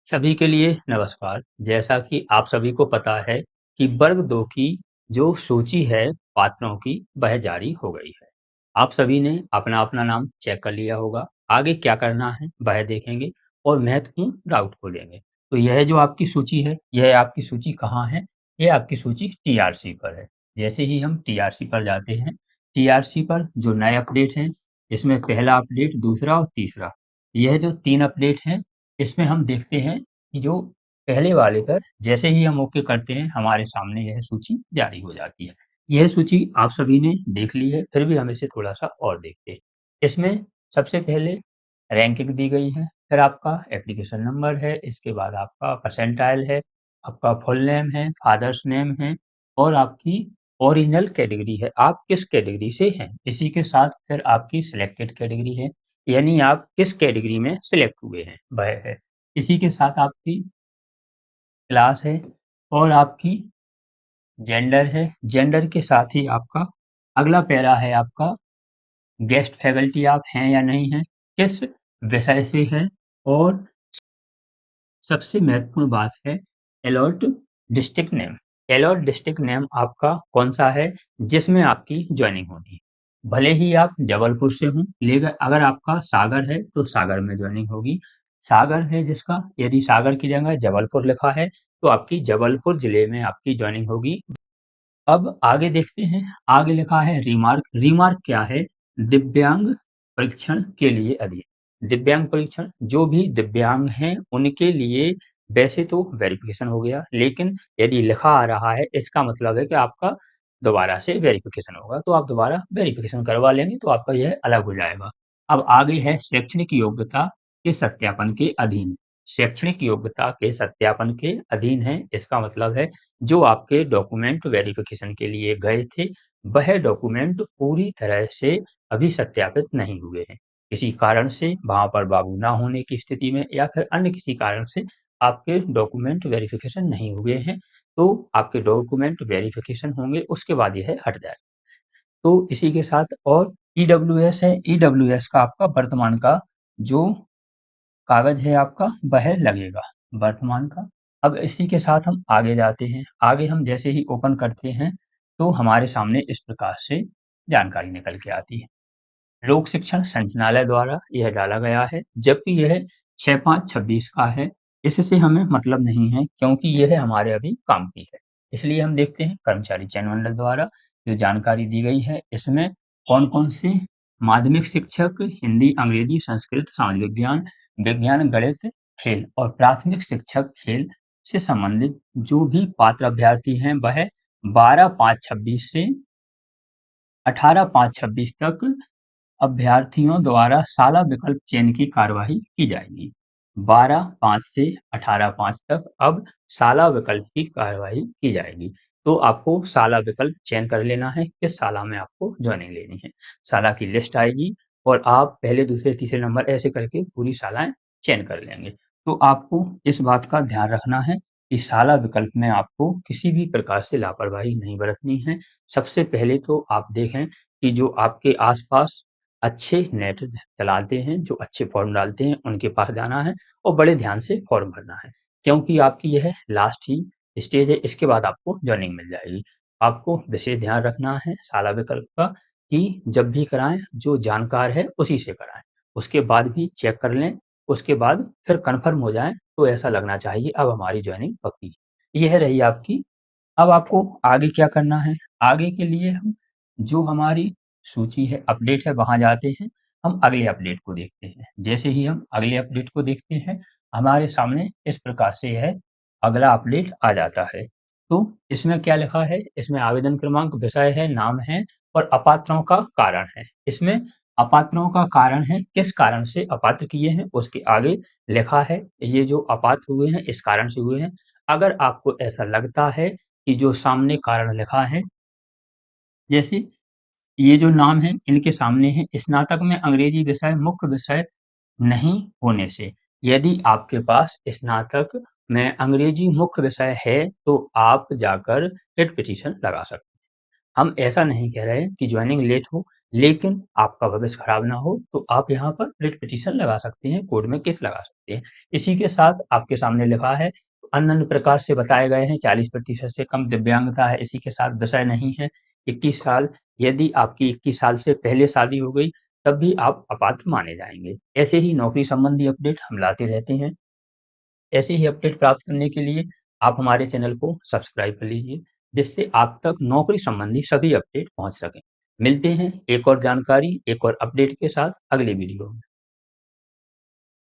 सभी के लिए नमस्कार। जैसा कि आप सभी को पता है कि वर्ग 2 की जो सूची है पात्रों की वह जारी हो गई है। आप सभी ने अपना-अपना नाम चेक कर लिया होगा। आगे क्या करना है वह देखेंगे और महत्वपूर्ण डाउट खोलेंगे। तो यह जो आपकी सूची है, यह आपकी सूची कहाँ है? यह आपकी सूची टीआरसी पर है। जैसे ही हम टीआरसी पर जाते हैं, टीआरसी पर जो नए अपडेट हैं, इसमें पहला अपडेट, दूसरा और तीसरा। यह जो 3 अपडेट हैं, इसमें हम देखते हैं कि जो पहले वाले पर जैसे ही हम ओके करते हैं, हमारे सामने यह सूची जारी हो जाती है। यह सूची आप सभी ने देख ली है, फिर भी हम इसे थोड़ा-सा और देखते हैं। इसमें सबसे पहले रैंकिंग दी गई है, फिर आपका एप्लीकेशन नंबर है, इसके बाद आपका परसेंटाइल है, आपका फुल नेम है, फादर्स नेम है और आपकी ओरिजिनल कैटेगरी है, आप किस कैटेगरी से हैं। इसी के साथ फिर आपकी सिलेक्टेड कैटेगरी है, यानी आप किस कैटेगरी में सिलेक्ट हुए हैं, वह है। इसी के साथ आपकी क्लास है और आपकी जेंडर है। जेंडर के साथ ही आपका अगला पैरा है आपका गेस्ट फैकल्टी आप हैं या नहीं हैं, किस विषय से हैं और सबसे महत्वपूर्ण बात है allot district name. Allot district name आपका कौन-सा है जिसमें आपकी जॉइनिंग होनी है। भले ही आप जबलपुर से हों, लेकिन अगर आपका सागर है तो सागर में जॉइनिंग होगी। सागर है जिसका, यदि सागर की जगह जबलपुर लिखा है तो आपकी जबलपुर जिले में आपकी जॉइनिंग होगी। अब आगे देखते हैं, आगे लिखा है रिमार्क। रिमार्क क्या है? दिव्यांग परीक्षण के लिए अधीन। दिव्यांग परीक्षण, जो भी दिव्यांग हैं उनके लिए वैसे तो वेरिफिकेशन हो गया, लेकिन यदि लिखा आ रहा है इसका मतलब है कि आपका दोबारा से वेरिफिकेशन होगा, तो आप दोबारा वेरिफिकेशन करवा लेंगे तो आपका यह अलग हो जाएगा। अब आगे है शैक्षणिक योग्यता के सत्यापन के अधीन। शैक्षणिक योग्यता के सत्यापन के अधीन है, इसका मतलब है जो आपके डॉक्यूमेंट वेरिफिकेशन के लिए गए थे, वह डॉक्यूमेंट पूरी तरह से अभी सत्यापित नहीं हुए हैं। किसी कारण से वहाँ पर बाबू ना होने की स्थिति में या फिर अन्य किसी कारण से आपके डॉक्यूमेंट वेरिफिकेशन नहीं हुए हैं, तो आपके डॉक्यूमेंट वेरिफिकेशन होंगे, उसके बाद यह हट जाएगा। तो इसी के साथ और ईडब्ल्यूएस है, ईडब्ल्यूएस का आपका वर्तमान का जो कागज़ है आपका वह लगेगा, वर्तमान का। अब इसी के साथ हम आगे जाते हैं, आगे हम जैसे ही ओपन करते हैं, तो हमारे सामने इस प्रकार से जानकारी निकल के आती है। लोक शिक्षण संचालनालय द्वारा यह डाला गया है, जबकि यह 6/5/26 का है। इससे हमें मतलब नहीं है क्योंकि यह हमारे अभी काम की है। इसलिए हम देखते हैं कर्मचारी चयन मंडल द्वारा जो जानकारी दी गई है, इसमें कौन-कौन से माध्यमिक शिक्षक हिंदी, अंग्रेजी, संस्कृत, समाज विज्ञान, विज्ञान, गणित, खेल और प्राथमिक शिक्षक खेल से संबंधित जो भी पात्र अभ्यर्थी हैं, वह 12/5/26 से 18/5/26 तक अभ्यर्थियों द्वारा साला विकल्प चयन की कार्यवाही की जाएगी। 12/5 से 18/5 तक अब साला विकल्प की कार्यवाही की जाएगी। तो आपको साला विकल्प चयन कर लेना है, किस साला में आपको जॉइनिंग लेनी है। साला की लिस्ट आएगी और आप पहले, दूसरे, तीसरे नंबर ऐसे करके पूरी शालाएँ चयन कर लेंगे। तो आपको इस बात का ध्यान रखना है कि साला विकल्प में आपको किसी भी प्रकार से लापरवाही नहीं बरतनी है। सबसे पहले तो आप देखें कि जो आपके आस-पास अच्छे नेट चलाते हैं, जो अच्छे फॉर्म डालते हैं, उनके पास जाना है और बड़े ध्यान से फॉर्म भरना है। क्योंकि आपकी यह लास्ट ही स्टेज है, इसके बाद आपको जॉइनिंग मिल जाएगी। आपको विशेष ध्यान रखना है शाला विकल्प का कि जब भी कराएँ, जो जानकार है उसी से कराएँ। उसके बाद भी चेक कर लें, उसके बाद फिर कन्फर्म हो जाएँ, तो ऐसा लगना चाहिए अब हमारी जॉइनिंग पक्की है। यह रही आपकी। अब आपको आगे क्या करना है? आगे के लिए हम जो हमारी सूची है, अपडेट है, वहाँ जाते हैं। हम अगले अपडेट को देखते हैं। जैसे ही हम अगले अपडेट को देखते हैं, हमारे सामने इस प्रकार से यह अगला अपडेट आ जाता है। तो इसमें क्या लिखा है? इसमें आवेदन क्रमांक, विषय है, नाम है और अपात्रों का कारण है। इसमें अपात्रों का कारण है, किस कारण से अपात्र किए हैं, उसके आगे लिखा है, ये जो अपात्र हुए हैं, इस कारण से हुए हैं। अगर आपको ऐसा लगता है कि जो सामने कारण लिखा है, जैसे ये जो नाम है इनके सामने है स्नातक में अंग्रेजी विषय मुख्य विषय नहीं होने से। यदि आपके पास स्नातक में अंग्रेजी मुख्य विषय है तो आप जाकर रिट पिटीशन लगा सकते हैं। हम ऐसा नहीं कह रहे कि जॉइनिंग लेट हो, लेकिन आपका भविष्य खराब ना हो, तो आप यहाँ पर रिट पिटीशन लगा सकते हैं, कोर्ट में केस लगा सकते हैं। इसी के साथ आपके सामने लिखा है, अन्य प्रकार से बताए गए हैं 40% से कम दिव्यांगता है, इसी के साथ विषय नहीं है। 21 साल, यदि आपकी 21 साल से पहले शादी हो गई, तब भी आप अपात्र माने जाएँगे। ऐसे ही नौकरी संबंधी अपडेट हम लाते रहते हैं। ऐसे ही अपडेट प्राप्त करने के लिए आप हमारे चैनल को सब्सक्राइब कर लीजिए, जिससे आप तक नौकरी संबंधी सभी अपडेट पहुँच सकें। मिलते हैं एक और जानकारी, एक और अपडेट के साथ अगले वीडियो में।